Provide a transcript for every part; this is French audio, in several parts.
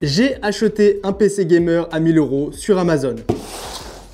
J'ai acheté un PC gamer à 1000 € sur Amazon.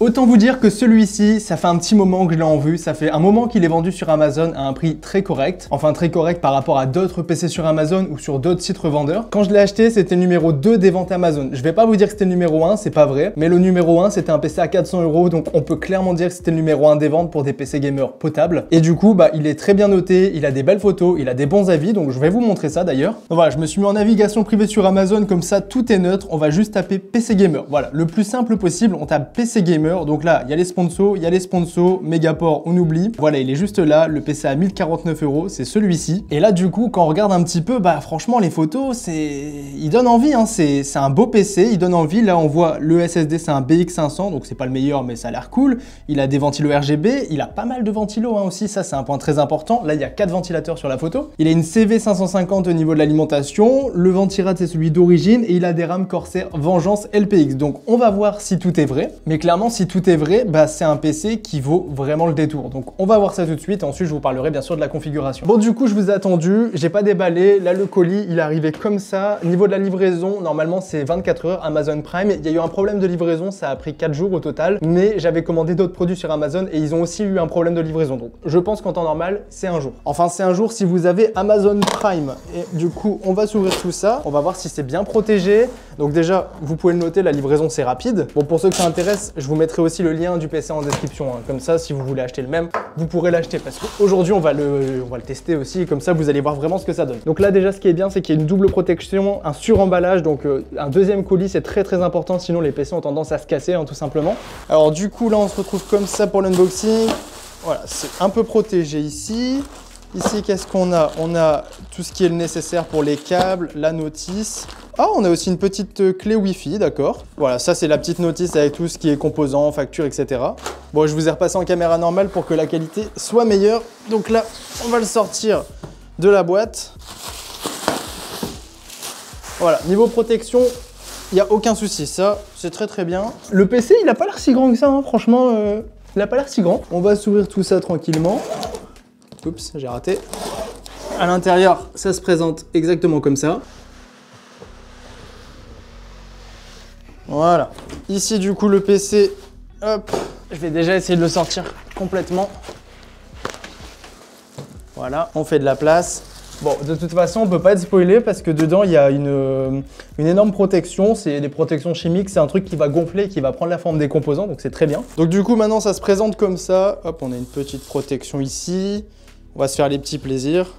Autant vous dire que celui-ci, ça fait un petit moment que je l'ai en vue, ça fait un moment qu'il est vendu sur Amazon à un prix très correct, enfin très correct par rapport à d'autres PC sur Amazon ou sur d'autres sites revendeurs. Quand je l'ai acheté, c'était le numéro 2 des ventes Amazon. Je vais pas vous dire que c'était le numéro 1, c'est pas vrai, mais le numéro 1, c'était un PC à 400 €, donc on peut clairement dire que c'était le numéro 1 des ventes pour des PC gamers potables. Et du coup, il est très bien noté, il a des belles photos, il a des bons avis, donc je vais vous montrer ça d'ailleurs. Donc voilà, je me suis mis en navigation privée sur Amazon, comme ça tout est neutre, on va juste taper PC gamer. Voilà, le plus simple possible, on tape PC gamer, donc là, il y a les sponsors, Megaport, on oublie. Voilà, il est juste là, le PC à 1049 €, c'est celui-ci. Et là, du coup, quand on regarde un petit peu, franchement, les photos, il donne envie, hein. C'est un beau PC, il donne envie. Là, on voit le SSD, c'est un BX500, donc c'est pas le meilleur, mais ça a l'air cool. Il a des ventilos RGB, il a pas mal de ventilos aussi, ça, c'est un point très important. Là, il y a 4 ventilateurs sur la photo. Il a une CV550 au niveau de l'alimentation, le ventirad, c'est celui d'origine, et il a des rames Corsair Vengeance LPX. Donc, on va voir si tout est vrai. Mais clairement, si tout est vrai, c'est un PC qui vaut vraiment le détour. Donc on va voir ça tout de suite et ensuite je vous parlerai bien sûr de la configuration. Bon, du coup, je vous ai attendu, j'ai pas déballé. Là, le colis, il est arrivé comme ça. Niveau de la livraison, normalement c'est 24 heures Amazon Prime. Il y a eu un problème de livraison, ça a pris 4 jours au total, mais j'avais commandé d'autres produits sur Amazon et ils ont aussi eu un problème de livraison. Donc je pense qu'en temps normal, c'est un jour. Enfin, c'est un jour si vous avez Amazon Prime. Et du coup, on va s'ouvrir tout ça. On va voir si c'est bien protégé. Donc déjà, vous pouvez le noter, la livraison c'est rapide. Bon, pour ceux que ça intéresse, je vous mettrai aussi le lien du PC en description, hein. Comme ça, si vous voulez acheter le même, vous pourrez l'acheter parce qu'aujourd'hui on va le tester aussi, et comme ça vous allez voir vraiment ce que ça donne. Donc là déjà, ce qui est bien, c'est qu'il y a une double protection, un suremballage, donc un deuxième colis, c'est très important, sinon les PC ont tendance à se casser, hein, tout simplement. Alors du coup là, on se retrouve comme ça pour l'unboxing. Voilà, c'est un peu protégé ici. Ici, qu'est-ce qu'on a? On a tout ce qui est le nécessaire pour les câbles, la notice. Ah, on a aussi une petite clé Wi-Fi, d'accord. Voilà, ça c'est la petite notice avec tout ce qui est composants, factures, etc. Bon, je vous ai repassé en caméra normale pour que la qualité soit meilleure. Donc là, on va le sortir de la boîte. Voilà, niveau protection, il n'y a aucun souci, ça c'est très bien. Le PC, il n'a pas l'air si grand que ça, hein. Franchement, il n'a pas l'air si grand. On va s'ouvrir tout ça tranquillement. Oups, j'ai raté. À l'intérieur, ça se présente exactement comme ça. Voilà. Ici, du coup, le PC, hop, je vais déjà essayer de le sortir complètement. Voilà, on fait de la place. Bon, de toute façon, on peut pas être spoilé parce que dedans, il y a une énorme protection. C'est des protections chimiques, c'est un truc qui va gonfler, qui va prendre la forme des composants, donc c'est très bien. Donc du coup, maintenant, ça se présente comme ça. Hop, on a une petite protection ici. On va se faire les petits plaisirs.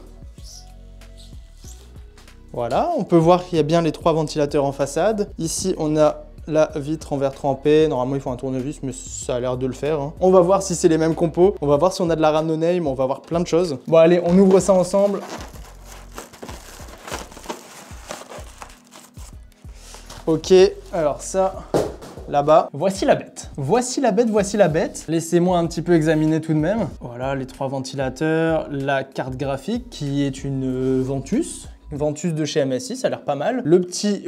Voilà, on peut voir qu'il y a bien les 3 ventilateurs en façade. Ici, on a la vitre en verre trempé. Normalement, il faut un tournevis, mais ça a l'air de le faire, hein. On va voir si c'est les mêmes compos. On va voir si on a de la RAM no name. On va voir plein de choses. Bon, allez, on ouvre ça ensemble. Ok, alors ça... là-bas. Voici la bête. Voici la bête, voici la bête. Laissez-moi un petit peu examiner tout de même. Voilà, les 3 ventilateurs, la carte graphique qui est une Ventus. Ventus de chez MSI, ça a l'air pas mal. Le petit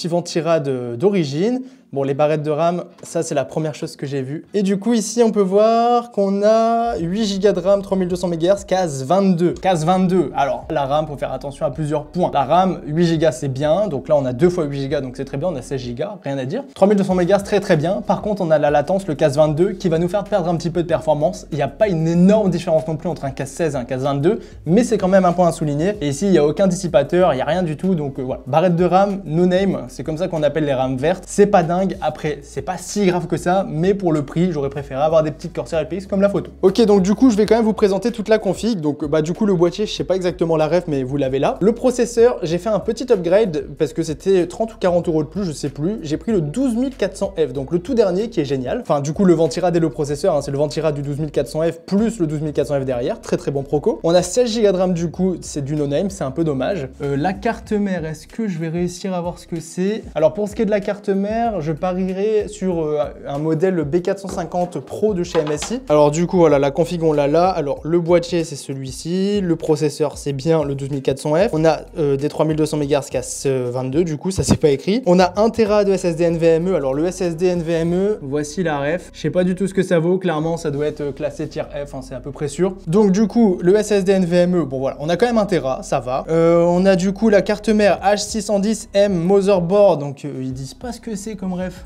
ventirad d'origine. Bon, les barrettes de RAM, ça c'est la première chose que j'ai vue. Et du coup, ici, on peut voir qu'on a 8 Go de RAM, 3200 MHz, case 22. Case 22. Alors, la RAM, faut faire attention à plusieurs points. La RAM, 8 Go, c'est bien. Donc là, on a 2 fois 8 Go, donc c'est très bien. On a 16 Go, rien à dire. 3200 MHz, très bien. Par contre, on a la latence, le case 22, qui va nous faire perdre un petit peu de performance. Il n'y a pas une énorme différence non plus entre un case 16 et un case 22, mais c'est quand même un point à souligner. Et ici, il n'y a aucun dissipateur, il n'y a rien du tout. Donc voilà. Barrette de RAM, no name, c'est comme ça qu'on appelle les RAM vertes. C'est pas dingue. Après, c'est pas si grave que ça, mais pour le prix, j'aurais préféré avoir des petites Corsair LPX comme la photo. Ok, donc du coup, je vais quand même vous présenter toute la config. Donc du coup, le boîtier, je sais pas exactement la ref, mais vous l'avez là. Le processeur, j'ai fait un petit upgrade parce que c'était 30 ou 40 € de plus, je sais plus. J'ai pris le 12400F, donc le tout dernier qui est génial. Enfin, du coup, le ventirad et le processeur, hein, c'est le ventirad du 12400F plus le 12400F derrière. Très bon proco. On a 16 Go de RAM du coup, c'est du no-name, c'est un peu dommage. La carte mère, est-ce que je vais réussir à voir ce que c'est? Alors pour ce qui est de la carte mère, je parierais sur un modèle B450 Pro de chez MSI. Alors du coup, voilà, la config on l'a là. Alors le boîtier c'est celui-ci, le processeur c'est bien le 12400F. On a des 3200 MHz casse 22, du coup ça c'est pas écrit. On a 1 Tera de SSD NVMe. Alors le SSD NVMe, voici la ref. Je sais pas du tout ce que ça vaut, clairement ça doit être classé tier F, hein, c'est à peu près sûr. Donc du coup, le SSD NVMe, bon voilà, on a quand même 1 Tera, ça va. On a du coup la carte mère H610M motherboard, donc ils disent pas ce que c'est comme ref.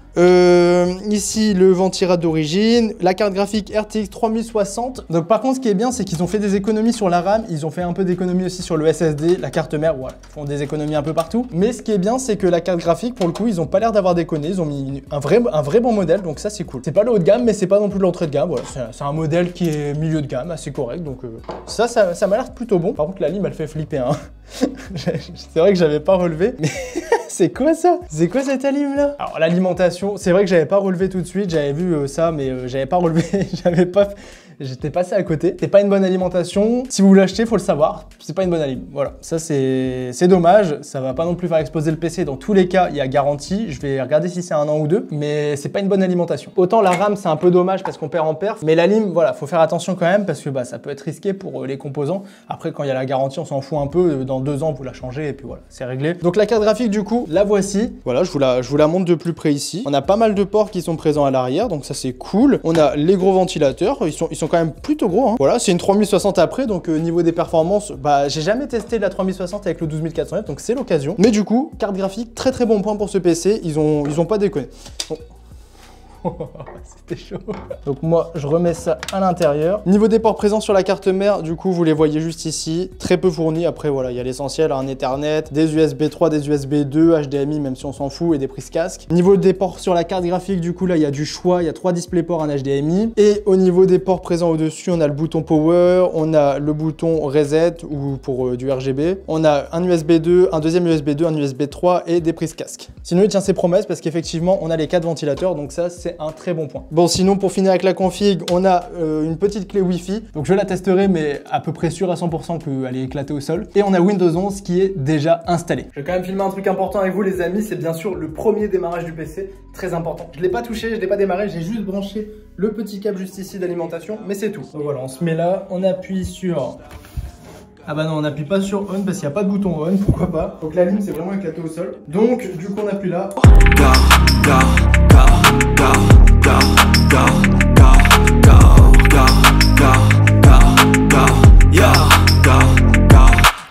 Ici le ventirad d'origine, la carte graphique RTX 3060. Donc par contre ce qui est bien c'est qu'ils ont fait des économies sur la RAM, ils ont fait un peu d'économies aussi sur le SSD, la carte mère, voilà, ils font des économies un peu partout. Mais ce qui est bien c'est que la carte graphique pour le coup ils ont pas l'air d'avoir déconné, ils ont mis un vrai bon modèle, donc ça c'est cool. C'est pas le haut de gamme mais c'est pas non plus de l'entrée de gamme, voilà, c'est un modèle qui est milieu de gamme, assez correct, donc ça m'a l'air plutôt bon. Par contre la lime elle fait flipper hein. C'est vrai que j'avais pas relevé, mais c'est quoi ça? C'est quoi cette alim là? Alors l'alimentation, c'est vrai que j'avais pas relevé tout de suite, j'avais vu ça, mais j'avais pas relevé, j'étais passé à côté. C'est pas une bonne alimentation. Si vous l'achetez, faut le savoir. C'est pas une bonne alim. Voilà. Ça, c'est dommage. Ça va pas non plus faire exploser le PC. Dans tous les cas, il y a garantie. Je vais regarder si c'est 1 an ou 2. Mais c'est pas une bonne alimentation. Autant la RAM, c'est un peu dommage parce qu'on perd en perf. Mais l'alim, voilà, faut faire attention quand même parce que bah, ça peut être risqué pour les composants. Après, quand il y a la garantie, on s'en fout un peu. Dans 2 ans, vous la changez et puis voilà, c'est réglé. Donc la carte graphique, du coup, la voici. Voilà, je vous la montre de plus près ici. On a pas mal de ports qui sont présents à l'arrière. Donc ça, c'est cool. On a les gros ventilateurs. Ils sont quand même plutôt gros. Hein. Voilà, c'est une 3060 après, donc niveau des performances, bah j'ai jamais testé la 3060 avec le 12400F, donc c'est l'occasion. Mais du coup, carte graphique, très bon point pour ce PC, ils ont pas déconné. Bon. C'était chaud. Donc moi, je remets ça à l'intérieur. Niveau des ports présents sur la carte mère, du coup, vous les voyez juste ici. Très peu fournis. Après, voilà, il y a l'essentiel, un Ethernet, des USB 3, des USB 2, HDMI, même si on s'en fout, et des prises casque. Niveau des ports sur la carte graphique, du coup, là, il y a du choix. Il y a 3 DisplayPort, un HDMI. Et au niveau des ports présents au-dessus, on a le bouton Power, on a le bouton Reset, ou pour du RGB. On a un USB 2, un deuxième USB 2, un USB 3 et des prises casque. Sinon, il tient ses promesses parce qu'effectivement, on a les 4 ventilateurs. Donc ça, c'est un très bon point. Bon, sinon pour finir avec la config, on a une petite clé Wi-Fi. Donc je la testerai, mais à peu près sûr à 100% qu'elle est éclatée au sol. Et on a Windows 11 qui est déjà installé. Je vais quand même filmer un truc important avec vous les amis, c'est bien sûr le premier démarrage du PC, très important. Je l'ai pas touché, je l'ai pas démarré, j'ai juste branché le petit câble juste ici d'alimentation, mais c'est tout. Donc voilà, on se met là, on appuie sur... Ah bah non, on n'appuie pas sur on parce qu'il n'y a pas de bouton on, pourquoi pas. Donc la ligne c'est vraiment éclaté au sol. Donc du coup on appuie là.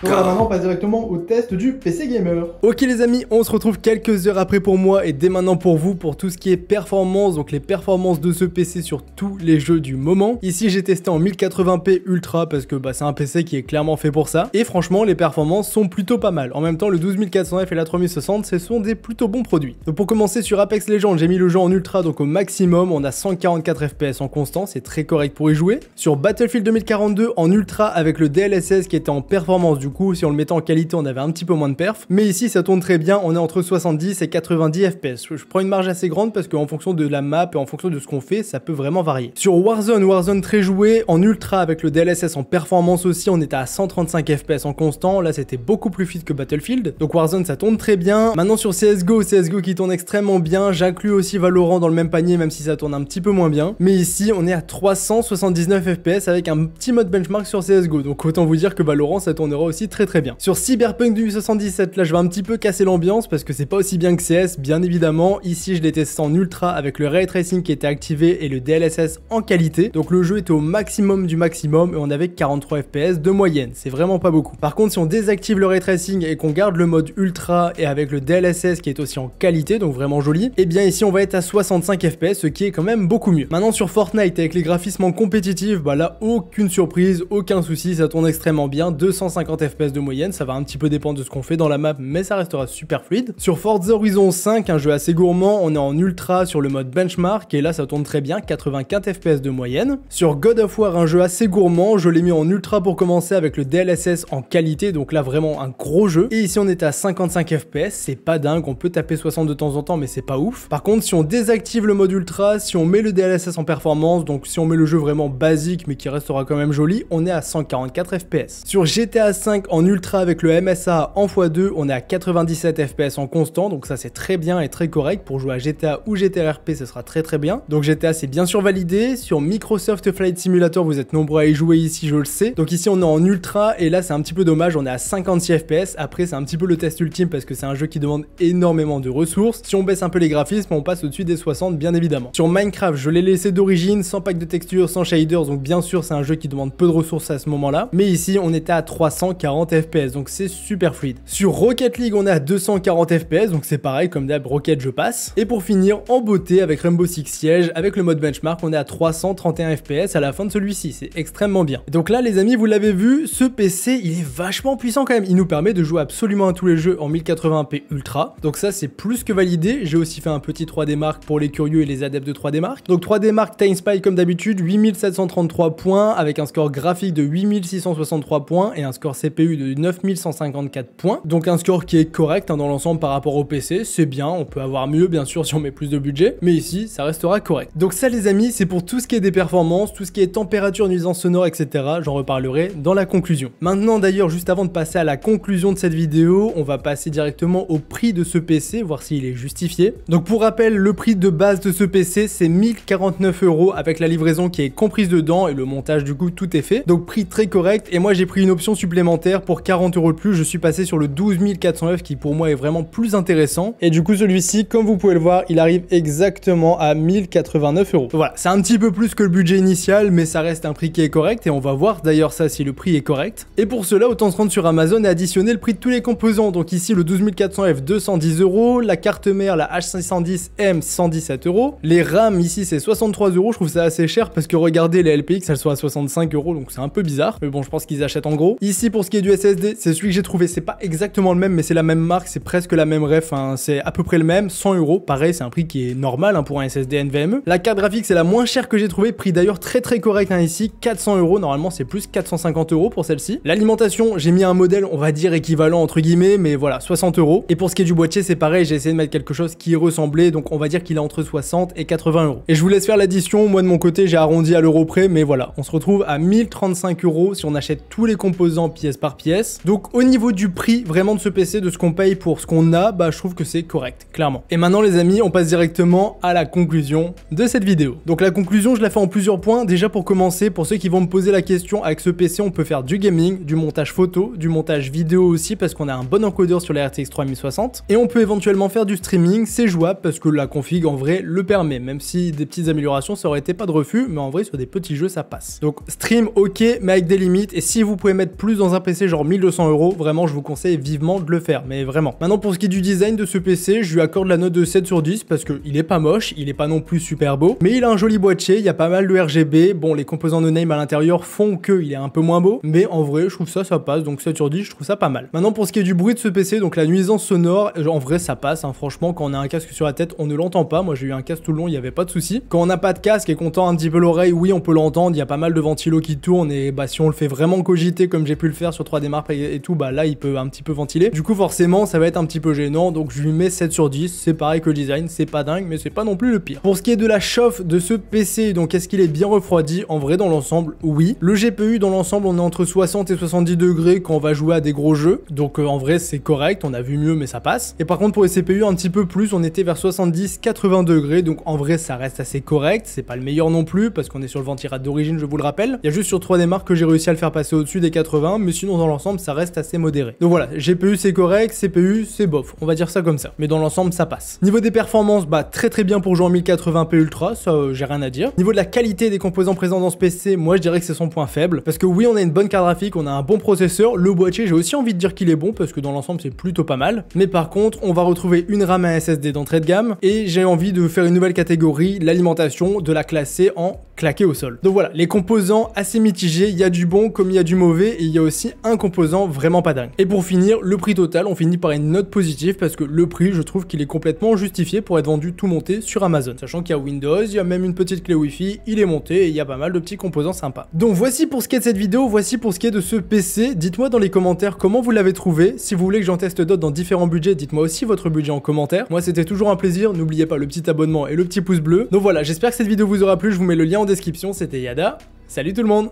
Voilà, maintenant on passe directement au test du PC Gamer. Ok les amis, on se retrouve quelques heures après pour moi et dès maintenant pour vous pour tout ce qui est performance, donc les performances de ce PC sur tous les jeux du moment. Ici j'ai testé en 1080p Ultra parce que bah, c'est un PC qui est clairement fait pour ça. Et franchement les performances sont plutôt pas mal. En même temps le 12400F et la 3060 ce sont des plutôt bons produits. Donc pour commencer sur Apex Legends, j'ai mis le jeu en Ultra donc au maximum, on a 144 FPS en constant, c'est très correct pour y jouer. Sur Battlefield 2042 en Ultra avec le DLSS qui était en performance du coup, si on le mettait en qualité, on avait un petit peu moins de perf. Mais ici, ça tourne très bien. On est entre 70 et 90 FPS. Je prends une marge assez grande parce qu'en fonction de la map et en fonction de ce qu'on fait, ça peut vraiment varier. Sur Warzone très joué, en ultra avec le DLSS en performance aussi, on était à 135 FPS en constant. Là, c'était beaucoup plus fluide que Battlefield. Donc Warzone, ça tourne très bien. Maintenant sur CSGO qui tourne extrêmement bien. J'inclus aussi Valorant dans le même panier, même si ça tourne un petit peu moins bien. Mais ici, on est à 379 FPS avec un petit mode benchmark sur CSGO. Donc autant vous dire que Valorant, ça tournera aussi très bien. Sur Cyberpunk 2077, là je vais un petit peu casser l'ambiance parce que c'est pas aussi bien que CS, bien évidemment. Ici je l'ai testé en ultra avec le ray tracing qui était activé et le DLSS en qualité. Donc le jeu était au maximum du maximum et on avait 43 FPS de moyenne. C'est vraiment pas beaucoup. Par contre si on désactive le ray tracing et qu'on garde le mode ultra et avec le DLSS qui est aussi en qualité, donc vraiment joli, et bien ici on va être à 65 FPS, ce qui est quand même beaucoup mieux. Maintenant sur Fortnite avec les graphismes en compétitif, bah là aucune surprise, aucun souci, ça tourne extrêmement bien, 250 FPS de moyenne, ça va un petit peu dépendre de ce qu'on fait dans la map, mais ça restera super fluide. Sur Forza Horizon 5, un jeu assez gourmand, on est en ultra sur le mode benchmark et là ça tourne très bien, 95 FPS de moyenne. Sur God of War, un jeu assez gourmand, je l'ai mis en ultra pour commencer avec le DLSS en qualité, donc là vraiment un gros jeu. Et ici on est à 55 FPS, c'est pas dingue, on peut taper 60 de temps en temps mais c'est pas ouf. Par contre si on désactive le mode ultra, si on met le DLSS en performance, donc si on met le jeu vraiment basique mais qui restera quand même joli, on est à 144 FPS. Sur GTA 5 en ultra, Ultra avec le MSA en x2, on est à 97 FPS en constant, donc ça c'est très bien et très correct. Pour jouer à GTA ou GTRP, ce sera très bien. Donc GTA c'est bien sûr validé. Sur Microsoft Flight Simulator, vous êtes nombreux à y jouer ici, je le sais. Donc ici on est en Ultra et là c'est un petit peu dommage, on est à 56 FPS. Après c'est un petit peu le test ultime parce que c'est un jeu qui demande énormément de ressources. Si on baisse un peu les graphismes, on passe au-dessus des 60 bien évidemment. Sur Minecraft, je l'ai laissé d'origine, sans pack de texture, sans shaders, donc bien sûr c'est un jeu qui demande peu de ressources à ce moment-là. Mais ici on était à 340 FPS, donc c'est super fluide. Sur Rocket League, on est à 240 FPS, donc c'est pareil, comme d'hab, Rocket je passe. Et pour finir, en beauté, avec Rainbow Six Siege, avec le mode benchmark, on est à 331 FPS à la fin de celui-ci, c'est extrêmement bien. Et donc là les amis, vous l'avez vu, ce PC il est vachement puissant quand même, il nous permet de jouer absolument à tous les jeux en 1080p Ultra, donc ça c'est plus que validé. J'ai aussi fait un petit 3D Mark pour les curieux et les adeptes de 3D Mark. Donc 3D Mark TimeSpy comme d'habitude, 8733 points, avec un score graphique de 8663 points et un score CPU de 9154 points, donc un score qui est correct hein, dans l'ensemble par rapport au PC, c'est bien, on peut avoir mieux bien sûr si on met plus de budget, mais ici ça restera correct. Donc ça les amis, c'est pour tout ce qui est des performances, tout ce qui est température, nuisance sonore, etc. J'en reparlerai dans la conclusion. Maintenant d'ailleurs, juste avant de passer à la conclusion de cette vidéo, on va passer directement au prix de ce PC, voir s'il est justifié. Donc pour rappel, le prix de base de ce PC c'est 1049 € avec la livraison qui est comprise dedans et le montage du coup tout est fait. Donc prix très correct, et moi j'ai pris une option supplémentaire pour 40 € de plus, je suis passé sur le 12409 qui pour moi est vraiment plus intéressant. Et du coup celui-ci, comme vous pouvez le voir, il arrive exactement à 1089 €. Voilà, c'est un petit peu plus que le budget initial, mais ça reste un prix qui est correct et on va voir d'ailleurs ça si le prix est correct. Et pour cela, autant se rendre sur Amazon et additionner le prix de tous les composants. Donc ici le 12400F 210 €, la carte mère la H510M 117 €, les RAM ici c'est 63 €, je trouve ça assez cher parce que regardez les LPX elles sont à 65 €, donc c'est un peu bizarre, mais bon je pense qu'ils achètent en gros. Ici pour ce qui est du SSD, c'est celui que j'ai trouvé, c'est pas exactement le même mais c'est la même marque, c'est presque la même ref, hein, c'est à peu près le même, 100 €, pareil c'est un prix qui est normal hein, pour un SSD NVMe. La carte graphique c'est la moins chère que j'ai trouvé, prix d'ailleurs très correct hein, ici, 400 €, normalement c'est plus 450 € pour celle-ci. L'alimentation, j'ai mis un modèle on va dire équivalent entre guillemets, mais voilà 60 €. Et pour ce qui est du boîtier c'est pareil, j'ai essayé de mettre quelque chose qui ressemblait, donc on va dire qu'il est entre 60 et 80 €. Et je vous laisse faire l'addition, moi de mon côté j'ai arrondi à l'euro près, mais voilà, on se retrouve à 1035 € si on achète tous les composants pièce par pièce. Donc au niveau du prix vraiment de ce PC, de ce qu'on paye pour ce qu'on a, bah je trouve que c'est correct, clairement. Et maintenant les amis, on passe directement à la conclusion de cette vidéo. Donc la conclusion, je la fais en plusieurs points. Déjà pour commencer, pour ceux qui vont me poser la question, avec ce PC on peut faire du gaming, du montage photo, du montage vidéo aussi parce qu'on a un bon encodeur sur la RTX 3060 et on peut éventuellement faire du streaming, c'est jouable parce que la config en vrai le permet, même si des petites améliorations ça aurait été pas de refus, mais en vrai sur des petits jeux ça passe. Donc stream ok mais avec des limites, et si vous pouvez mettre plus dans un PC genre 1200 €, vraiment je vous conseille vivement de le faire, mais vraiment. Maintenant pour ce qui est du design de ce PC, je lui accorde la note de 7 sur 10 parce que il est pas moche, il est pas non plus super beau, mais il a un joli boîtier, il y a pas mal de RGB, bon les composants de name à l'intérieur font que il est un peu moins beau, mais en vrai je trouve ça passe, donc 7 sur 10 je trouve ça pas mal. Maintenant pour ce qui est du bruit de ce PC, donc la nuisance sonore, en vrai ça passe, hein, franchement quand on a un casque sur la tête on ne l'entend pas, moi j'ai eu un casque tout le long, il n'y avait pas de souci. Quand on n'a pas de casque et qu'on tend un petit peu l'oreille, oui on peut l'entendre, il y a pas mal de ventilos qui tournent et bah si on le fait vraiment cogiter comme j'ai pu le faire sur 3D Mark et tout, bah là il peut un petit peu ventiler, du coup forcément ça va être un petit peu gênant, donc je lui mets 7 sur 10, c'est pareil que le design, c'est pas dingue mais c'est pas non plus le pire. Pour ce qui est de la chauffe de ce PC, donc est-ce qu'il est bien refroidi? En vrai dans l'ensemble oui. Le GPU dans l'ensemble on est entre 60 et 70 degrés quand on va jouer à des gros jeux, donc en vrai c'est correct, on a vu mieux mais ça passe. Et par contre pour les CPU un petit peu plus, on était vers 70-80 degrés, donc en vrai ça reste assez correct, c'est pas le meilleur non plus parce qu'on est sur le ventilateur d'origine, je vous le rappelle. Il y a juste sur 3D Mark que j'ai réussi à le faire passer au-dessus des 80, mais sinon dans l'ensemble ça reste assez modéré. Donc voilà, GPU c'est correct, CPU c'est bof, on va dire ça comme ça, mais dans l'ensemble ça passe. Niveau des performances, bah très bien pour jouer en 1080p Ultra, ça j'ai rien à dire. Niveau de la qualité des composants présents dans ce PC, moi je dirais que c'est son point faible, parce que oui on a une bonne carte graphique, on a un bon processeur, le boîtier j'ai aussi envie de dire qu'il est bon parce que dans l'ensemble c'est plutôt pas mal, mais par contre on va retrouver une RAM à SSD d'entrée de gamme et j'ai envie de faire une nouvelle catégorie, l'alimentation, de la classer en claqué au sol. Donc voilà, les composants assez mitigés, il y a du bon comme il y a du mauvais et il y a aussi un composant vraiment pas dingue. Et pour finir, le prix total, on finit par une note positive parce que le prix, je trouve qu'il est complètement justifié pour être vendu tout monté sur Amazon. Sachant qu'il y a Windows, il y a même une petite clé Wi-Fi, il est monté et il y a pas mal de petits composants sympas. Donc voici pour ce qui est de cette vidéo, voici pour ce qui est de ce PC. Dites-moi dans les commentaires comment vous l'avez trouvé. Si vous voulez que j'en teste d'autres dans différents budgets, dites-moi aussi votre budget en commentaire. Moi c'était toujours un plaisir, n'oubliez pas le petit abonnement et le petit pouce bleu. Donc voilà, j'espère que cette vidéo vous aura plu, je vous mets le lien en description, c'était Yada. Salut tout le monde!